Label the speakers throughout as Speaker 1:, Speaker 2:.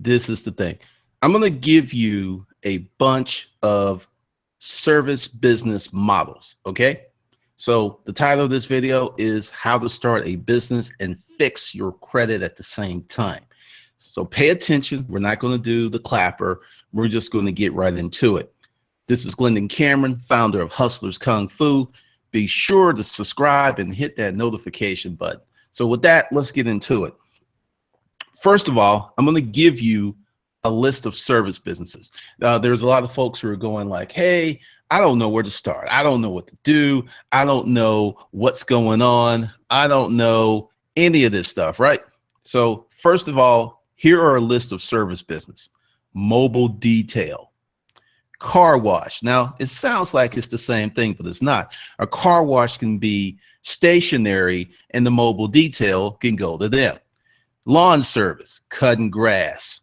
Speaker 1: this is the thing. I'm going to give you a bunch of service business models. Okay. So the title of this video is how to start a business and fix your credit at the same time. So pay attention. We're not going to do the clapper. We're just going to get right into it. This is Glendon Cameron, founder of Hustlers Kung Fu. Be sure to subscribe and hit that notification button. So with that, let's get into it. First of all, I'm going to give you a list of service businesses. There's a lot of folks who are going like, hey, I don't know where to start. I don't know what to do. I don't know what's going on. I don't know any of this stuff, right? So first of all, here are a list of service business. Mobile detail, car wash. Now, it sounds like it's the same thing, but it's not. A car wash can be stationary and the mobile detail can go to them. Lawn service, cutting grass.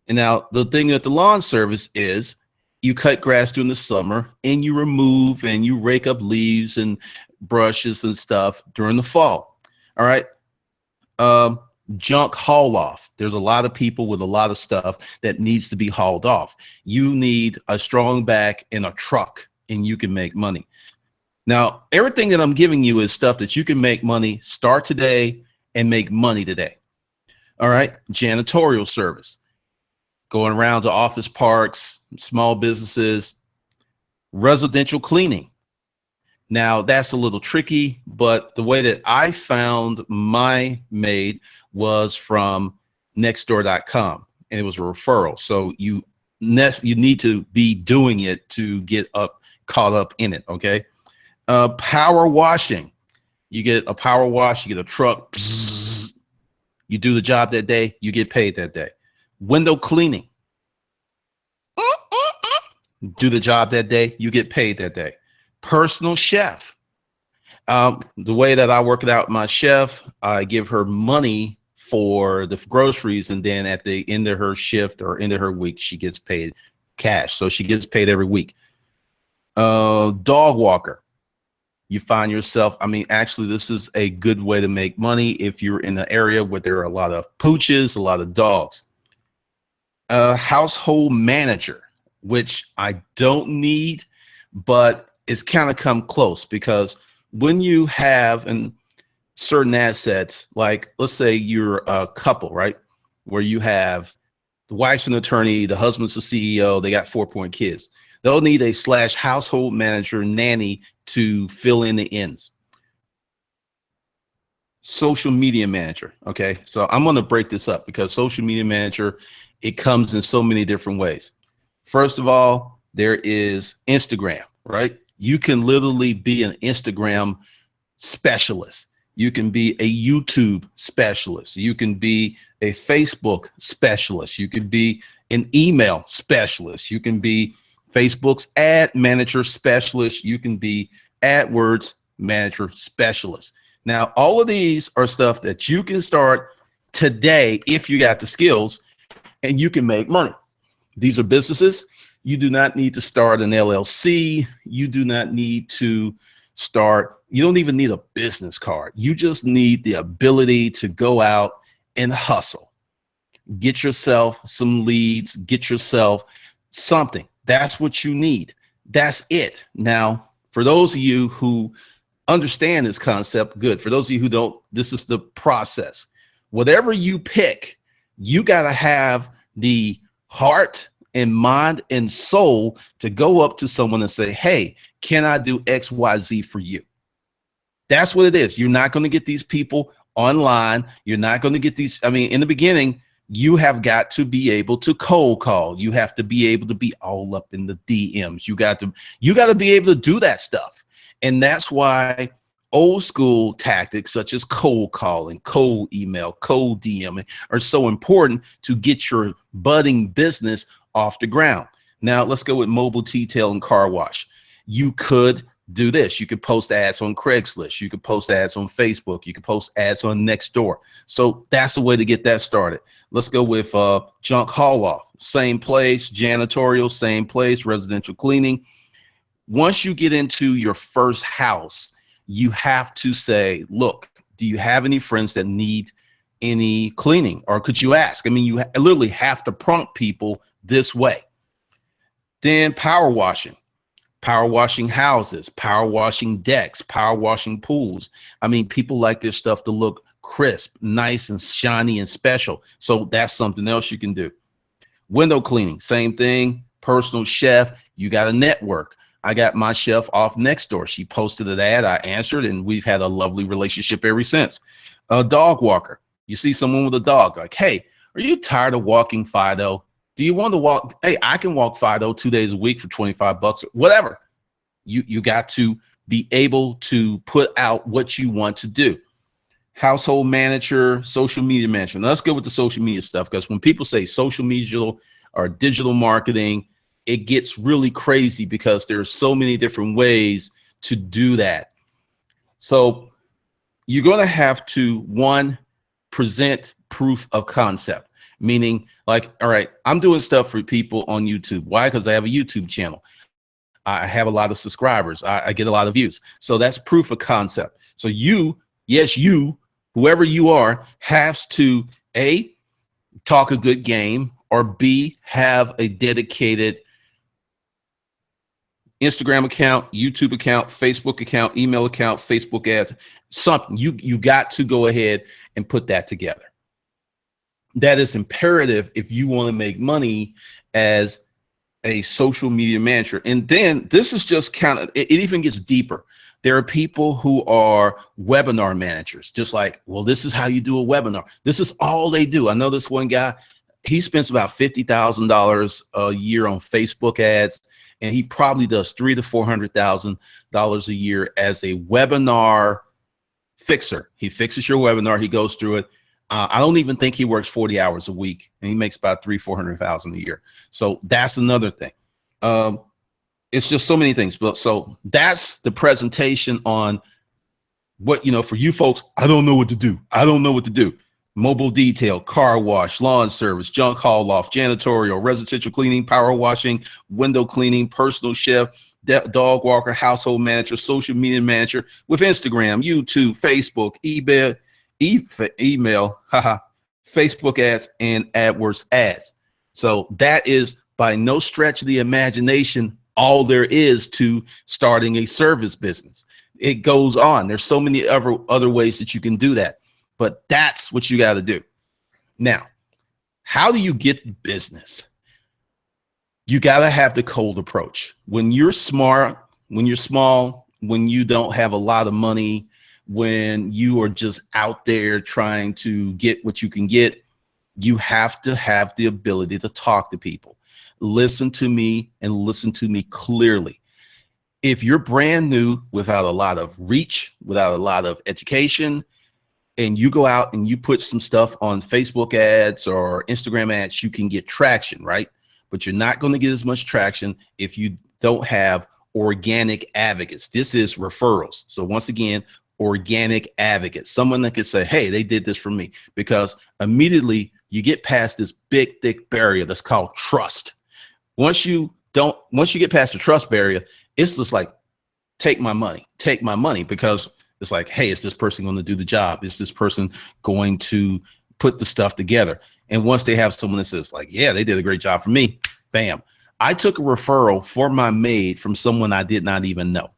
Speaker 1: And now the thing with the lawn service is you cut grass during the summer and you remove and you rake up leaves and brushes and stuff during the fall. All right. Junk haul off. There's a lot of people with a lot of stuff that needs to be hauled off. You need a strong back and a truck and you can make money. Now, everything that I'm giving you is stuff that you can make money, start today and make money today. All right. Janitorial service, going around to office parks, small businesses. Residential cleaning. Now that's a little tricky, but the way that I found my maid was from nextdoor.com, and it was a referral. So you need to be doing it to get caught up in it. Okay. Power washing. You get a power wash, you get a truck. You do the job that day, you get paid that day. Window cleaning. Do the job that day, you get paid that day. Personal chef. The way that I work it out, my chef, I give her money for the groceries, and then at the end of her shift or end of her week, she gets paid cash. So she gets paid every week. Dog walker. You find yourself, I mean, actually, this is a good way to make money if you're in an area where there are a lot of pooches, a lot of dogs. Household manager, which I don't need, but it's kind of come close, because when you have certain assets, like let's say you're a couple, right, where you have the wife's an attorney, the husband's the CEO, they got 4 kids. They'll need a / household manager, nanny to fill in the ends. Social media manager. Okay, so I'm going to break this up because social media manager, it comes in so many different ways. First of all, there is Instagram, right? You can literally be an Instagram specialist. You can be a YouTube specialist. You can be a Facebook specialist. You can be an email specialist. You can be Facebook's ad manager specialist. You can be AdWords manager specialist. Now, all of these are stuff that you can start today if you got the skills, and you can make money. These are businesses. You do not need to start an LLC. You do not need to start. You don't even need a business card. You just need the ability to go out and hustle. Get yourself some leads. Get yourself something. That's what you need. That's it. Now, for those of you who understand this concept, good. For those of you who don't, this is the process. Whatever you pick, you got to have the heart and mind and soul to go up to someone and say, hey, can I do X, Y, Z for you? That's what it is. You're not going to get these people online. You're not going to get these. I mean, in the beginning, you have got to be able to cold call. You have to be able to be all up in the DMs. You got to be able to do that stuff. And that's why old school tactics such as cold calling, cold email, cold DMing are so important to get your budding business off the ground. Now let's go with mobile detail and car wash. You could do this. You could post ads on Craigslist. You could post ads on Facebook. You could post ads on Nextdoor. So that's the way to get that started. Let's go with junk haul off. Same place, janitorial, same place, residential cleaning. Once you get into your first house, you have to say, look, do you have any friends that need any cleaning? Or could you ask? I mean, you literally have to prompt people this way. Then power washing houses, power washing decks, power washing pools. I mean, people like their stuff to look crisp, nice and shiny and special. So that's something else you can do. Window cleaning, same thing. Personal chef, you got a network. I got my chef off next door. She posted an ad, I answered, and we've had a lovely relationship ever since. A dog walker, you see someone with a dog, like, hey, are you tired of walking Fido? Do you want to walk? Hey, I can walk Fido 2 days a week for 25 bucks, or whatever. You got to be able to put out what you want to do. Household manager, social media manager. Now, let's go with the social media stuff, because when people say social media or digital marketing, it gets really crazy because there's so many different ways to do that. So you're going to have to, one, present proof of concept, meaning like, all right, I'm doing stuff for people on YouTube. Why? Because I have a YouTube channel. I have a lot of subscribers. I get a lot of views. So that's proof of concept. So you, yes, you, whoever you are, has to A, talk a good game, or B, have a dedicated Instagram account, YouTube account, Facebook account, email account, Facebook ads, something. You got to go ahead and put that together. That is imperative if you want to make money as a social media manager. And then this is just kind of, it even gets deeper. There are people who are webinar managers, just like, well, this is how you do a webinar. This is all they do. I know this one guy, he spends about $50,000 a year on Facebook ads, and he probably does $300,000 to $400,000 a year as a webinar fixer. He fixes your webinar. He goes through it. I don't even think he works 40 hours a week, and he makes about $300,000 to $400,000 a year. So that's another thing. It's just so many things. But so that's the presentation on what, for you folks, I don't know what to do. I don't know what to do. Mobile detail, car wash, lawn service, junk haul off, janitorial, residential cleaning, power washing, window cleaning, personal chef, dog walker, household manager, social media manager with Instagram, YouTube, Facebook, email, Facebook ads, and AdWords ads. So that is by no stretch of the imagination all there is to starting a service business. It goes on. There's so many other ways that you can do that, but that's what you got to do. Now, how do you get business? You got to have the cold approach. When you're smart, when you're small, when you don't have a lot of money, when you are just out there trying to get what you can get, you have to have the ability to talk to people. Listen to me and listen to me clearly. If you're brand new without a lot of reach, without a lot of education, and you go out and you put some stuff on Facebook ads or Instagram ads, you can get traction, right? But you're not going to get as much traction if you don't have organic advocates. This is referrals. So once again, organic advocates, someone that can say, hey, they did this for me, because immediately you get past this big, thick barrier that's called trust. Once you get past the trust barrier, it's just like, take my money, because it's like, hey, is this person going to do the job? Is this person going to put the stuff together? And once they have someone that says like, yeah, they did a great job for me, bam. I took a referral for my maid from someone I did not even know.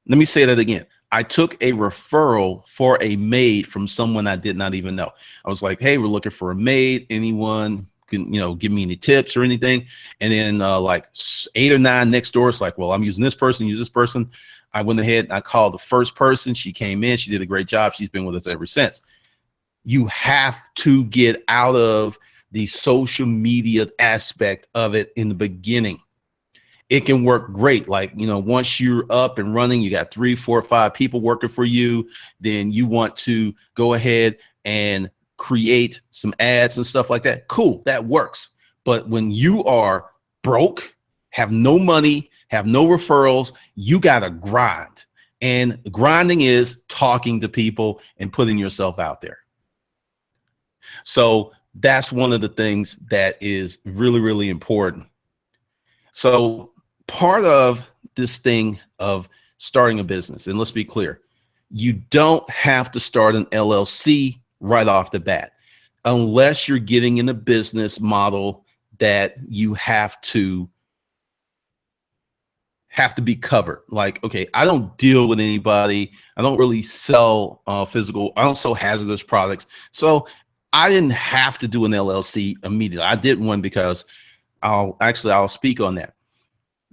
Speaker 1: Let me say that again. I took a referral for a maid from someone I did not even know. I was like, hey, we're looking for a maid. Anyone can, give me any tips or anything? And then like 8 or 9 next door, it's like, well, I'm using this person, use this person. I went ahead and I called the first person. She came in. She did a great job. She's been with us ever since. You have to get out of the social media aspect of it in the beginning. It can work great. Like, once you're up and running, you got 3, 4, 5 people working for you, then you want to go ahead and create some ads and stuff like that. Cool, that works. But when you are broke, have no money, have no referrals, you got to grind. And grinding is talking to people and putting yourself out there. So that's one of the things that is really, really important. So part of this thing of starting a business, and let's be clear, you don't have to start an LLC right off the bat, unless you're getting in a business model that you have to be covered. Like, okay, I don't deal with anybody. I don't really sell physical. I don't sell hazardous products. So I didn't have to do an LLC immediately. I did one because I'll speak on that.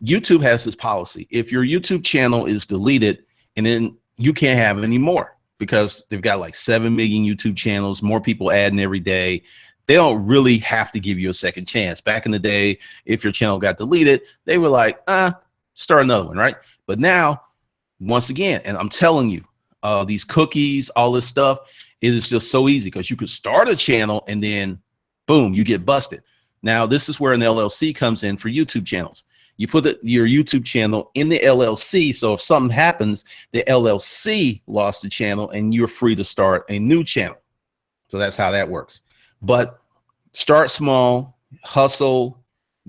Speaker 1: YouTube has this policy. If your YouTube channel is deleted, and then you can't have any more, because they've got like 7 million YouTube channels, more people adding every day. They don't really have to give you a second chance. Back in the day, if your channel got deleted, they were like, start another one, right? But now, once again, and I'm telling you, these cookies, all this stuff, it is just so easy, because you could start a channel and then boom, you get busted. Now, this is where an LLC comes in for YouTube channels. You put your YouTube channel in the LLC, so if something happens, the LLC lost the channel and you're free to start a new channel. So that's how that works. But start small, hustle,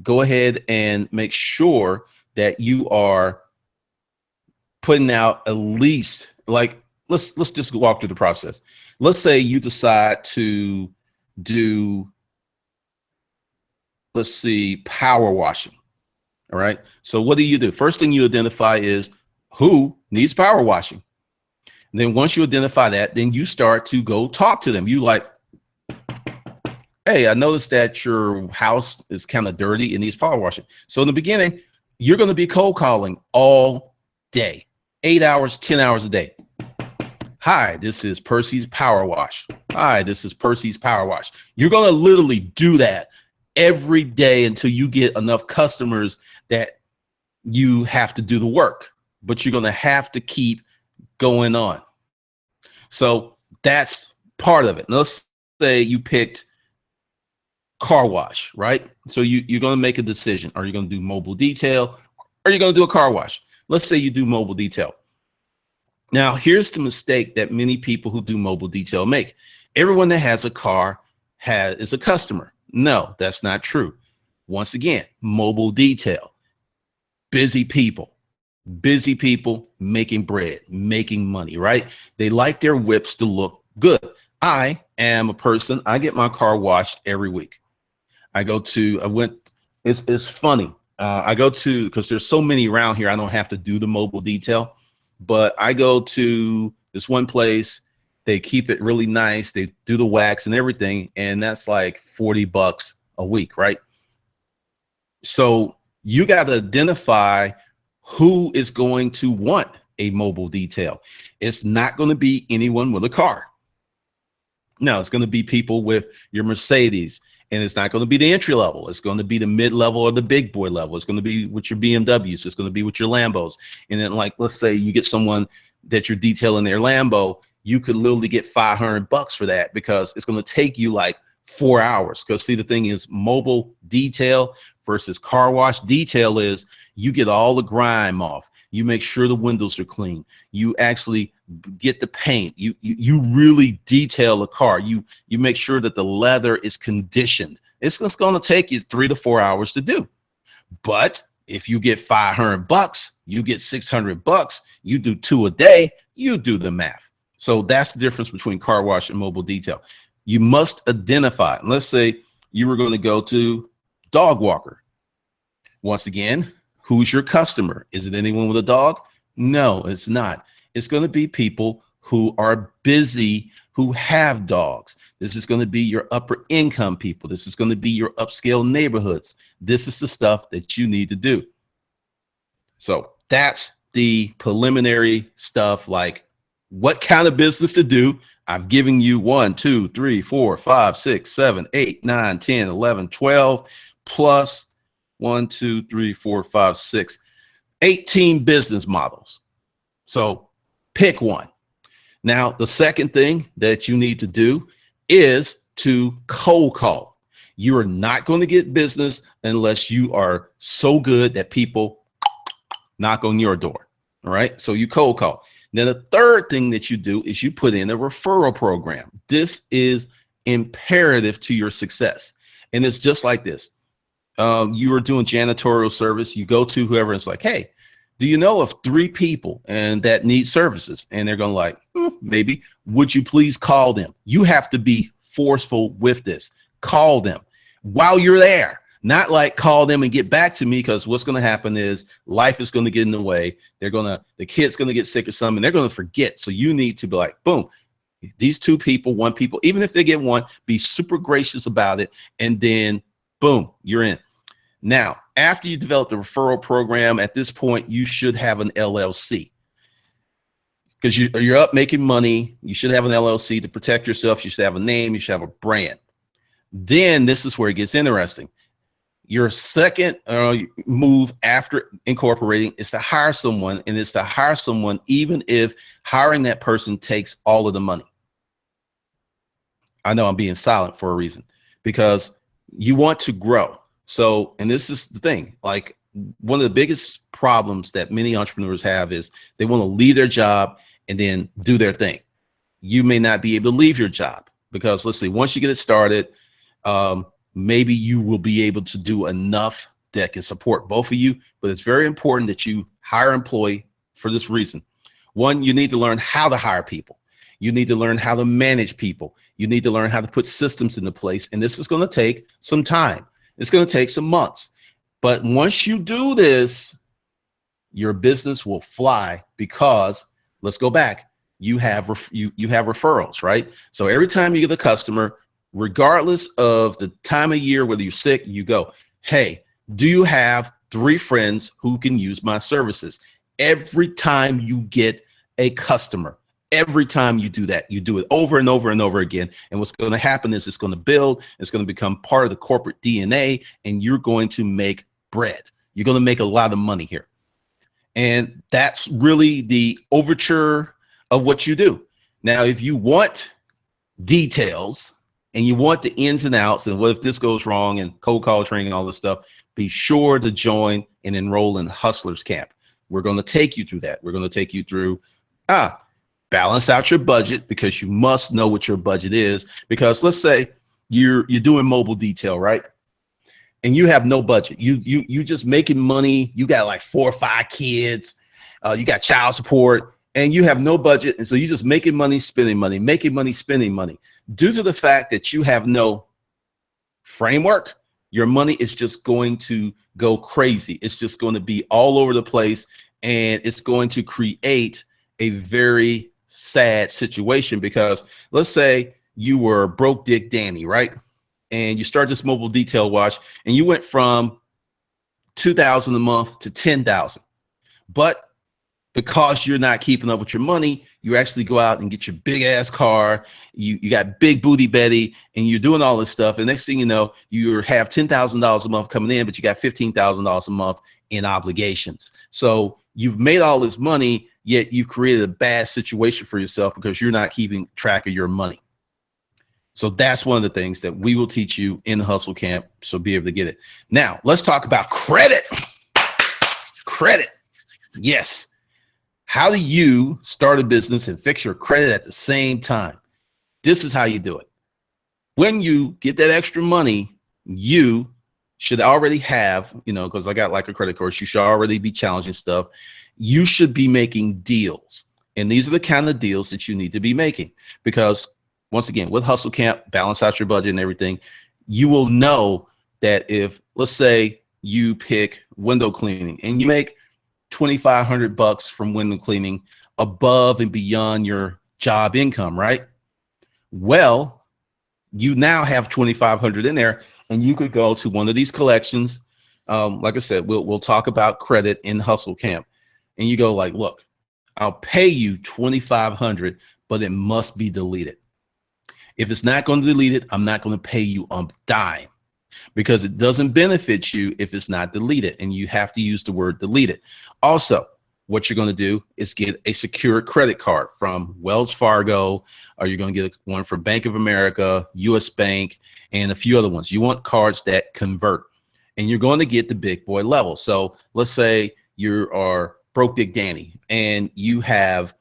Speaker 1: go ahead and make sure that you are putting out at least, like, let's just walk through the process. Let's say you decide to do, let's see, power washing. All right. So what do? First thing you identify is who needs power washing. And then once you identify that, then you start to go talk to them. You like, hey, I noticed that your house is kind of dirty. It needs power washing. So in the beginning, you're going to be cold calling all day, 8 hours, 10 hours a day. Hi, this is Percy's Power Wash. Hi, this is Percy's Power Wash. You're going to literally do that every day until you get enough customers that you have to do the work, but you're going to have to keep going on. So that's part of it. Now, let's say you picked car wash, right? So you're going to make a decision. Are you going to do mobile detail? Or are you going to do a car wash? Let's say you do mobile detail. Now, here's the mistake that many people who do mobile detail make. Everyone that has a car is a customer. No, that's not true. Once again, mobile detail, busy people making bread, making money, right? They like their whips to look good. I am a person, I get my car washed every week. It's funny. I go to, because there's so many around here, I don't have to do the mobile detail, but I go to this one place. They keep it really nice. They do the wax and everything. And that's like $40 a week, right? So you got to identify who is going to want a mobile detail. It's not going to be anyone with a car. No, it's going to be people with your Mercedes, and it's not going to be the entry level. It's going to be the mid level or the big boy level. It's going to be with your BMWs. It's going to be with your Lambos. And then, like, let's say you get someone that you're detailing their Lambo, you could literally get $500 for that, because it's going to take you like 4 hours. Because see, the thing is, mobile detail versus car wash detail is you get all the grime off. You make sure the windows are clean. You actually get the paint. You really detail a car. You make sure that the leather is conditioned. It's just going to take you 3 to 4 hours to do. But if you get $500, you get $600. You do 2 a day. You do the math. So that's the difference between car wash and mobile detail. You must identify. Let's say you were going to go to dog walker. Once again, who's your customer? Is it anyone with a dog? No, it's not. It's going to be people who are busy, who have dogs. This is going to be your upper income people. This is going to be your upscale neighborhoods. This is the stuff that you need to do. So that's the preliminary stuff, like what kind of business to do. I've given you 1, 2, 3, 4, 5, 6, 7, 8, 9, 10, 11, 12, plus 1, 2, 3, 4, 5, 6, 18 business models. So pick one. Now, the second thing that you need to do is to cold call. You are not going to get business unless you are so good that people knock on your door. All right. So you cold call. Then the third thing that you do is you put in a referral program. This is imperative to your success. And it's just like this. You are doing janitorial service. You go to whoever, and it's like, hey, Do you know of 3 people and that need services? And they're going to like, maybe. Would you please call them? You have to be forceful with this. Call them while you're there. Not like call them and get back to me, because what's going to happen is life is going to get in the way. The kid's going to get sick or something. They're going to forget. So you need to be like, boom, these 2 people, 1 people, even if they get 1, be super gracious about it. And then boom, you're in. Now, after you develop the referral program, at this point, you should have an LLC, because you're up making money. You should have an LLC to protect yourself. You should have a name. You should have a brand. Then this is where it gets interesting. Your second move after incorporating is to hire someone, and it's to hire someone even if hiring that person takes all of the money. I know I'm being silent for a reason, because you want to grow. So, and this is the thing, like one of the biggest problems that many entrepreneurs have is they want to leave their job and then do their thing. You may not be able to leave your job because, let's say, once you get it started, maybe you will be able to do enough that can support both of you. But it's very important that you hire an employee for this reason. One, you need to learn how to hire people. You need to learn how to manage people. You need to learn how to put systems into place. And this is going to take some time. It's going to take some months. But once you do this, your business will fly, because let's go back. You have referrals, right? So every time you get a customer, regardless of the time of year, whether you're sick, you go, hey, do you have 3 friends who can use my services? Every time you get a customer, every time you do that, you do it over and over and over again. And what's going to happen is it's going to build, it's going to become part of the corporate DNA, and you're going to make bread. You're going to make a lot of money here. And that's really the overture of what you do. Now, if you want details and you want the ins and outs, and what if this goes wrong, and cold call training and all this stuff, be sure to join and enroll in Hustlers Camp. We're going to take you through that. We're going to take you through, balance out your budget, because you must know what your budget is. Because let's say you're doing mobile detail, right? And you have no budget. You just making money. You got like 4 or 5 kids. You got child support, and you have no budget. And so you're just making money, spending money, making money, spending money. Due to the fact that you have no framework, your money is just going to go crazy. It's just going to be all over the place, and it's going to create a very sad situation. Because let's say you were broke Dick Danny, right? And you start this mobile detail watch, and you went from $2,000 a month to $10,000. But because you're not keeping up with your money, you actually go out and get your big ass car. You got big booty Betty, and you're doing all this stuff. And next thing you know, you have $10,000 a month coming in, but you got $15,000 a month in obligations. So you've made all this money, yet you created a bad situation for yourself because you're not keeping track of your money. So that's one of the things that we will teach you in Hustle Camp, so be able to get it. Now, let's talk about credit. Credit. Yes. How do you start a business and fix your credit at the same time? This is how you do it. When you get that extra money, you should already have, because I got like a credit course, you should already be challenging stuff. You should be making deals. And these are the kind of deals that you need to be making, because once again, with Hustle Camp, balance out your budget and everything, you will know that if, let's say, you pick window cleaning and you make $2,500 from window cleaning above and beyond your job income, right? Well, you now have $2,500 in there, and you could go to one of these collections. Like I said, we'll talk about credit in Hustle Camp, and you go like, look, I'll pay you $2,500, but it must be deleted. If it's not going to delete it, I'm not going to pay you a dime, because it doesn't benefit you if it's not deleted, and you have to use the word deleted. Also, what you're going to do is get a secured credit card from Wells Fargo, or you're going to get one from Bank of America, US Bank, and a few other ones. You want cards that convert, and you're going to get the big boy level. So let's say you are broke Dick Danny, and you have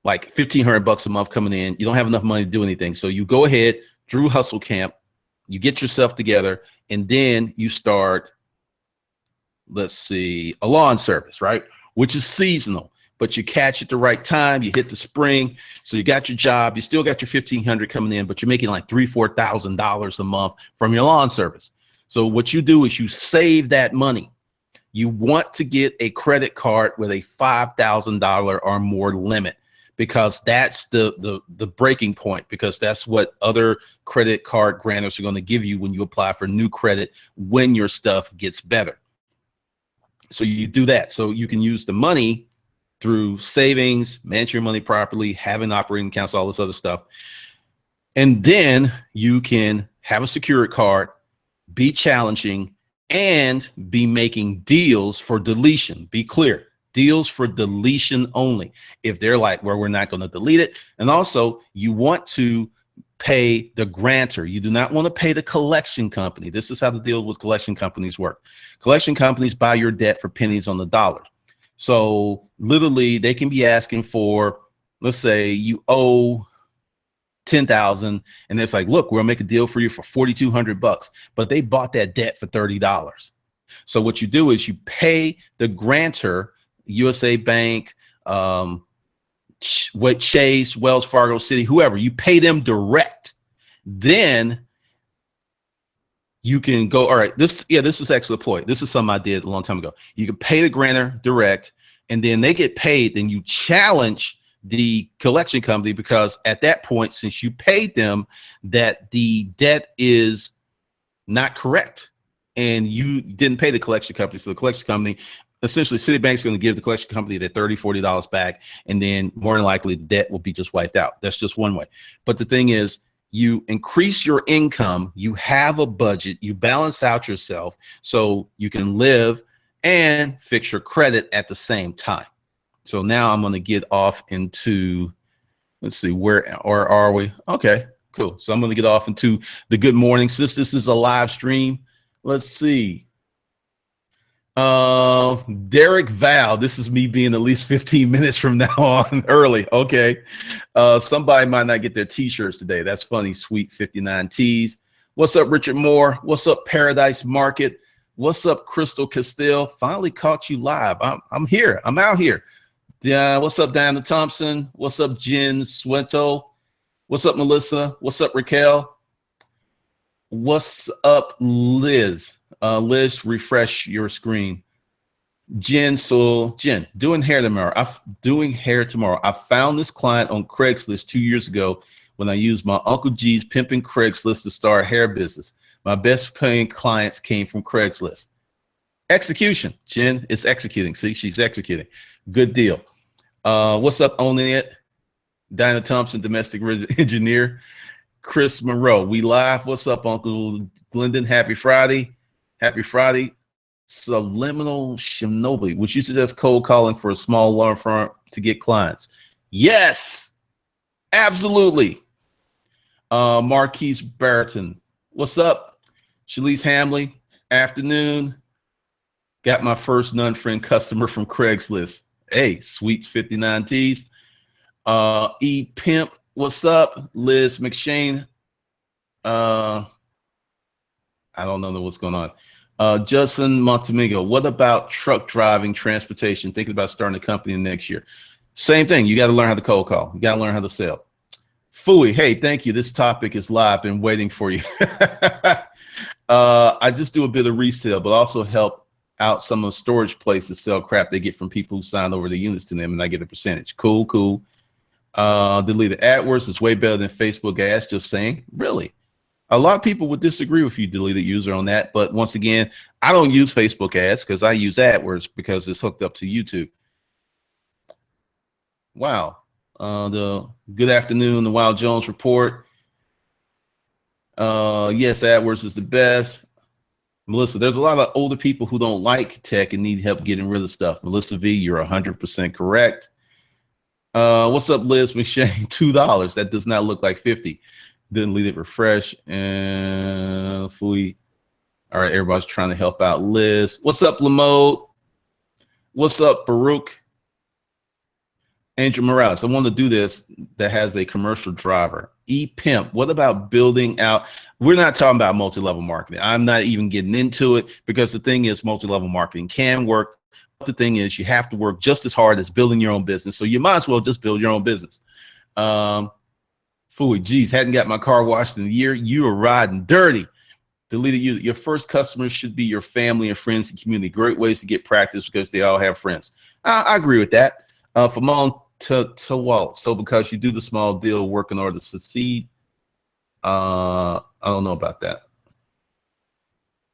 Speaker 1: like $1,500 a month coming in. You don't have enough money to do anything. So you go ahead through Hustle Camp, you get yourself together, and then you start, let's see, a lawn service, right? which is seasonal, but you catch at the right time. You hit the spring. So you got your job. You still got your 1,500 coming in, but you're making like $3,000, $4,000 a month from your lawn service. So what you do is you save that money. You want to get a credit card with a $5,000 or more limit, because that's the breaking point, because that's what other credit card grantors are going to give you when you apply for new credit when your stuff gets better. So you do that. So you can use the money through savings, manage your money properly, having operating accounts, all this other stuff. And then you can have a secured card, be challenging, and be making deals for deletion. Be clear, deals for deletion only. If they're like, well, we're not going to delete it. And also you want to pay the grantor. You do not want to pay the collection company. This is how the deal with collection companies work. Collection companies buy your debt for pennies on the dollar. So literally they can be asking for, let's say you owe 10,000 and it's like, look, we'll make a deal for you for 4,200 bucks, but they bought that debt for $30. So what you do is you pay the grantor, USA Bank, Chase, Wells Fargo, City, whoever, you pay them direct. Then you can go, all right, this is actually a ploy. This is something I did a long time ago. You can pay the grantor direct, and then they get paid. Then you challenge the collection company, because at that point, since you paid them, that the debt is not correct and you didn't pay the collection company. So the collection company, essentially Citibank's going to give the collection company their $30, $40 back, and then more than likely the debt will be just wiped out. That's just one way. But the thing is, you increase your income, you have a budget, you balance out yourself so you can live and fix your credit at the same time. So now I'm going to get off into, let's see, where are we? Okay, cool. So I'm going to get off into the good morning. Since this is a live stream, let's see. Derek Val, this is me being at least 15 minutes from now on early. Okay. Somebody might not get their t-shirts today. That's funny. Sweet 59 T's. What's up, Richard Moore? What's up, Paradise Market? What's up, Crystal Castile? Finally caught you live. I'm here. I'm out here. What's up, Diana Thompson? What's up, Jen Suento? What's up, Melissa? What's up, Raquel? What's up, Liz? Liz, refresh your screen. Jen, doing hair tomorrow. I found this client on Craigslist 2 years ago when I used my Uncle G's Pimpin' Craigslist to start a hair business. My best paying clients came from Craigslist. Execution. Jen is executing. See, she's executing. Good deal. What's up, owning it? Dinah Thompson, domestic engineer. Chris Monroe, we live. What's up, Uncle Glendon? Happy Friday. Happy Friday. Subliminal Shinobi, which you suggest cold calling for a small law firm to get clients? Yes, absolutely. Marquise Barton, what's up? Shalise Hamley, afternoon. Got my first non-friend customer from Craigslist. Hey, Sweets 59 T's. E Pimp, what's up? Liz McShane. I don't know what's going on. Justin Montemigo, what about truck driving, transportation? Thinking about starting a company next year. Same thing. You got to learn how to cold call. You got to learn how to sell. Fooey, hey, thank you. This topic is live. Been waiting for you. I just do a bit of resale, but also help out some of the storage places sell crap they get from people who signed over the units to them, and I get a percentage. Cool. Deleted AdWords is way better than Facebook ads. Just saying. Really? A lot of people would disagree with you, deleted user, on that. But once again, I don't use Facebook ads because I use AdWords because it's hooked up to YouTube. Wow. The good afternoon, the Wild Jones report. Yes, AdWords is the best. Melissa, there's a lot of older people who don't like tech and need help getting rid of stuff. Melissa V, you're 100% correct. What's up, Liz McShane? $2. That does not look like 50. Didn't leave it. Refresh. And Fui. All right, everybody's trying to help out Liz. What's up, Lamode? What's up, Baruch? Angel Morales. I want to do this that has a commercial driver. E-Pimp. What about building out? We're not talking about multi-level marketing. I'm not even getting into it because the thing is multi-level marketing can work The thing is, you have to work just as hard as building your own business. So you might as well just build your own business. Fooey, geez, hadn't got my car washed in a year. You are riding dirty. Deleted you. Your first customers should be your family and friends and community. Great ways to get practice because they all have friends. I agree with that. From on to Walt. So because you do the small deal, work in order to succeed. I don't know about that.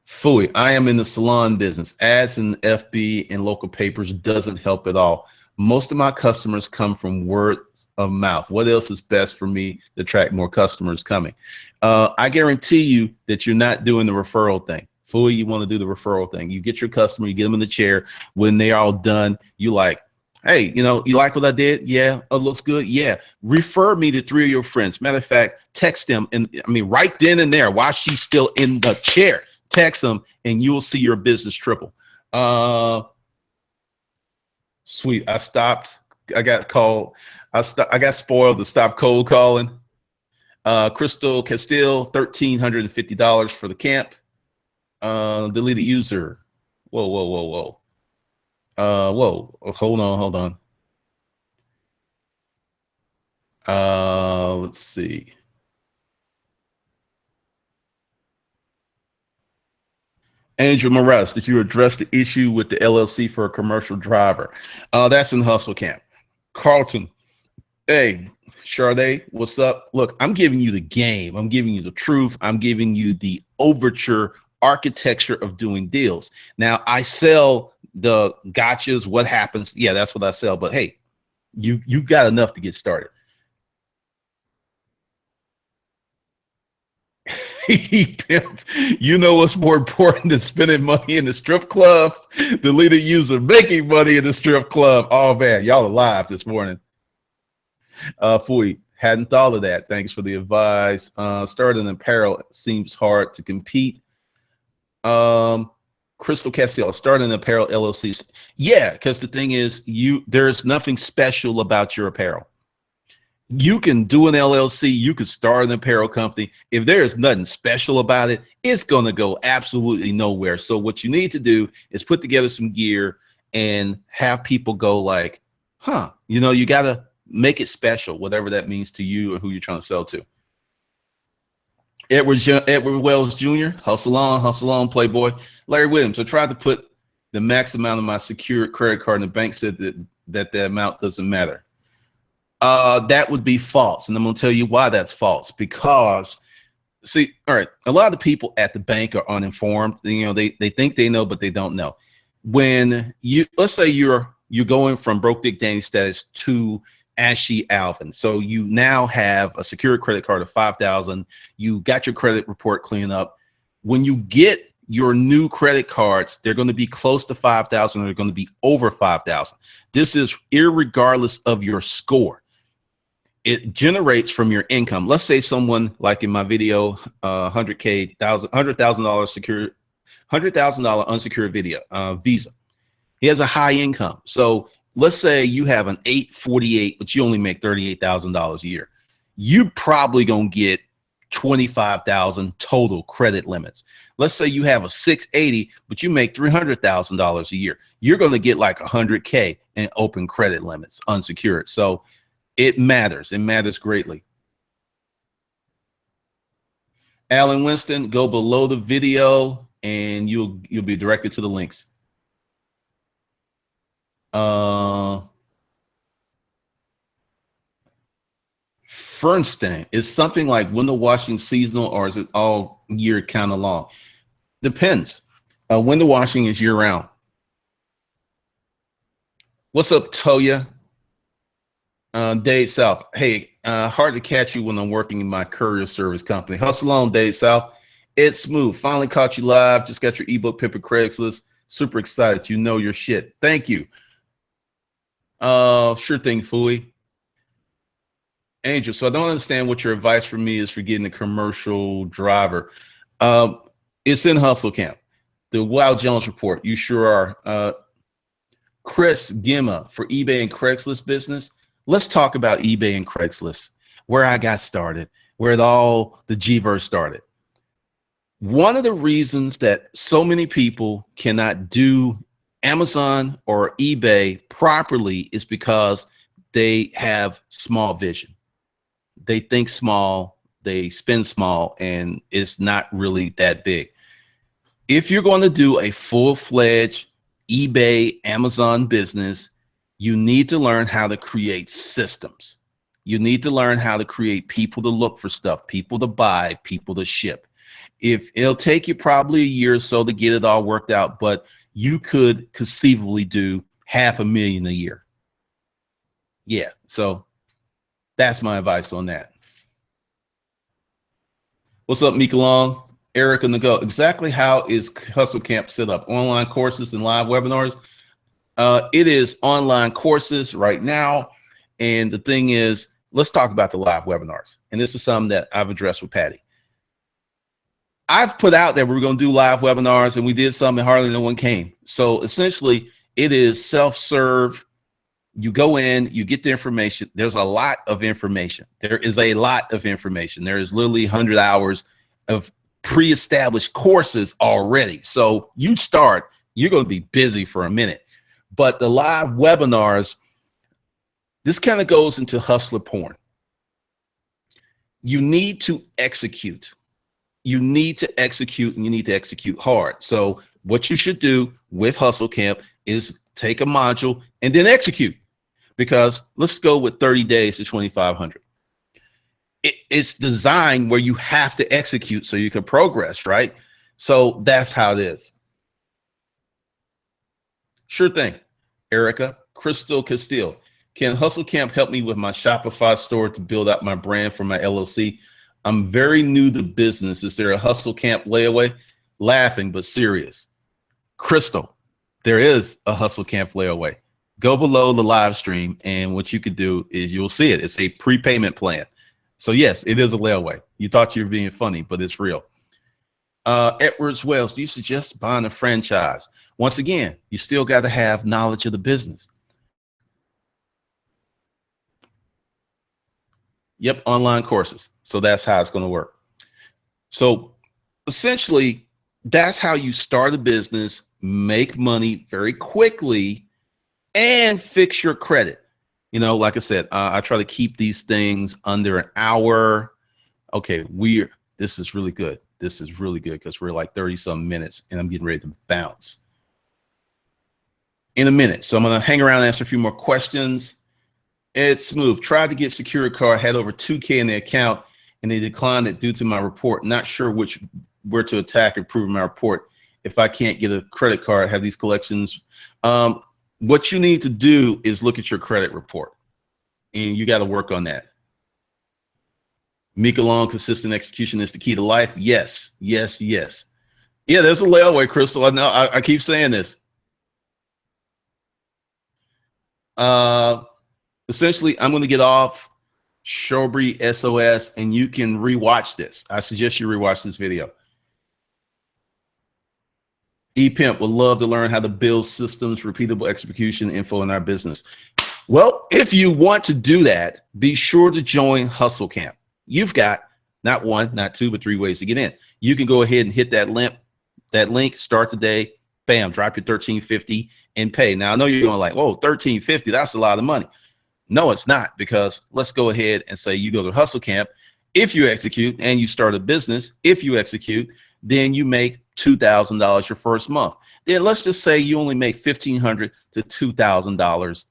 Speaker 1: Fooey, I am in the salon business. Ads in FB and local papers doesn't help at all. Most of my customers come from word of mouth. What else is best for me to attract more customers coming? I guarantee you that you're not doing the referral thing. Fooey, you want to do the referral thing. You get your customer, you get them in the chair. When they're all done, you like, hey, you know, you like what I did? Yeah. Oh, looks good. Yeah. Refer me to 3 of your friends. Matter of fact, text them. And I mean, right then and there, while she's still in the chair, text them and you will see your business triple. Sweet. I got spoiled to stop cold calling. Crystal Castile, $1,350 for the camp. Deleted user. Whoa. Hold on. Let's see. Andrew Morales, did you address the issue with the LLC for a commercial driver? That's in Hustle Camp. Carlton, hey, Sade, what's up? Look, I'm giving you the game. I'm giving you the truth. I'm giving you the overture architecture of doing deals. Now, I sell the gotchas, what happens. Yeah, that's what I sell. But hey, you got enough to get started. You know what's more important than spending money in the strip club? Deleted user making money in the strip club. Oh man, y'all are live this morning. Fooey, hadn't thought of that. Thanks for the advice. Starting apparel seems hard to compete. Crystal Castile, starting apparel LLCs. Yeah, because the thing is, there's nothing special about your apparel. You can do an LLC, you could start an apparel company. If there is nothing special about it, it's going to go absolutely nowhere. So what you need to do is put together some gear and have people go like, huh, you know, you got to make it special, whatever that means to you or who you're trying to sell to. Edward Wells Jr., hustle on, playboy. Larry Williams, I tried to put the max amount of my secured credit card, and the bank said that the amount doesn't matter. That would be false. And I'm going to tell you why that's false. Because, see, all right, a lot of the people at the bank are uninformed. You know, they think they know, but they don't know. When let's say you're going from broke Dick Danny status to Ashy Alvin. So you now have a secured credit card of $5,000. You got your credit report cleaned up. When you get your new credit cards, they're going to be close to 5,000. They're going to be over 5,000. This is irregardless of your score. It generates from your income. Let's say someone like in my video, $100,000 secured, $100,000 unsecured Visa. He has a high income. So let's say you have an 848, but you only make $38,000 a year. You probably gonna get 25,000 total credit limits. Let's say you have a 680, but you make $300,000 a year. You're gonna get like 100K in open credit limits, unsecured. So it matters. It matters greatly. Alan Winston, go below the video and you'll be directed to the links. Fernstein, is something like window washing seasonal or is it all year kind of long? Depends. Window washing is year round. What's up, Toya? Dade South. Hey, hard to catch you when I'm working in my courier service company. Hustle on, Dade South. It's smooth. Finally caught you live. Just got your ebook, Pippa Craigslist. Super excited. You know your shit. Thank you. Sure thing, Fooey. Angel, so I don't understand what your advice for me is for getting a commercial driver. It's in Hustle Camp. The Wild Jones report. You sure are. Chris Gimma for eBay and Craigslist business. Let's talk about eBay and Craigslist, where I got started, where the G-verse started. One of the reasons that so many people cannot do Amazon or eBay properly is because they have small vision. They think small, they spend small, and it's not really that big. If you're going to do a full-fledged eBay, Amazon business, you need to learn how to create systems. You need to learn how to create people to look for stuff, people to buy, people to ship. If it'll take you probably a year or so to get it all worked out, but you could conceivably do $500,000 a year. Yeah, so that's my advice on that. What's up, Mika Long? Erica Nago. Exactly how is Hustle Camp set up? Online courses and live webinars? It is online courses right now. And the thing is, let's talk about the live webinars. And this is something that I've addressed with Patty. I've put out that we were going to do live webinars, and we did some and hardly no one came. So essentially, it is self-serve. You go in, you get the information. There's a lot of information. There is a lot of information. There is literally 100 hours of pre-established courses already. So you start, you're going to be busy for a minute. But the live webinars, this kind of goes into hustler porn. You need to execute. You need to execute, and you need to execute hard. So what you should do with Hustle Camp is take a module and then execute. Because let's go with 30 days to 2,500. It's designed where you have to execute so you can progress, right? So that's how it is. Sure thing. Erica, Crystal Castile. Can Hustle Camp help me with my Shopify store to build out my brand for my LLC? I'm very new to business. Is there a Hustle Camp layaway? Laughing, but serious. Crystal, there is a Hustle Camp layaway. Go below the live stream, and what you could do is you'll see it. It's a prepayment plan. So yes, it is a layaway. You thought you were being funny, but it's real. Edwards Wells, do you suggest buying a franchise? Once again, you still got to have knowledge of the business. Yep, online courses. So that's how it's going to work. So essentially, that's how you start a business, make money very quickly, and fix your credit. You know, like I said, I try to keep these things under an hour. Okay, this is really good. This is really good because we're like 30-some minutes, and I'm getting ready to bounce in a minute. So I'm going to hang around and answer a few more questions. It's smooth. Tried to get secure card, had over 2K in the account, and they declined it due to my report. Not sure where to attack and prove my report. If I can't get a credit card, have these collections. What you need to do is look at your credit report, and you got to work on that. Mika Long, consistent execution is the key to life. Yes, yes, yes. Yeah, there's a layaway, Crystal. I know. I keep saying this. Essentially, I'm going to get off Showbri SOS, and you can rewatch this. I suggest you rewatch this video. ePimp would love to learn how to build systems, repeatable execution info in our business. Well, if you want to do that, be sure to join Hustle Camp. You've got not one, not two, but 3 ways to get in. You can go ahead and hit that link, start today, bam, drop your $13.50 and pay. Now, I know you're going like, whoa, $13.50, that's a lot of money. No, it's not, because let's go ahead and say you go to Hustle Camp. If you execute and you start a business, if you execute, then you make $2,000 your first month. Then let's just say you only make $1,500 to $2,000,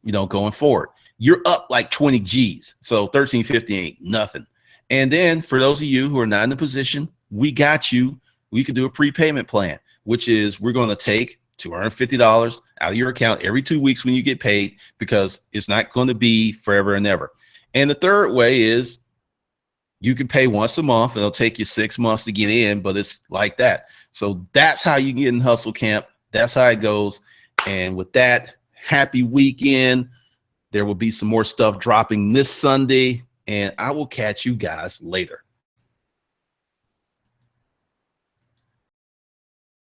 Speaker 1: you know, going forward. You're up like 20 G's. So $13.50 ain't nothing. And then for those of you who are not in the position, we got you. We could do a prepayment plan, which is we're going to take $250 out of your account every 2 weeks when you get paid, because it's not going to be forever and ever. And the third way is you can pay once a month. It'll take you 6 months to get in, but it's like that. So that's how you get in Hustle Camp. That's how it goes. And with that, happy weekend. There will be some more stuff dropping this Sunday, and I will catch you guys later.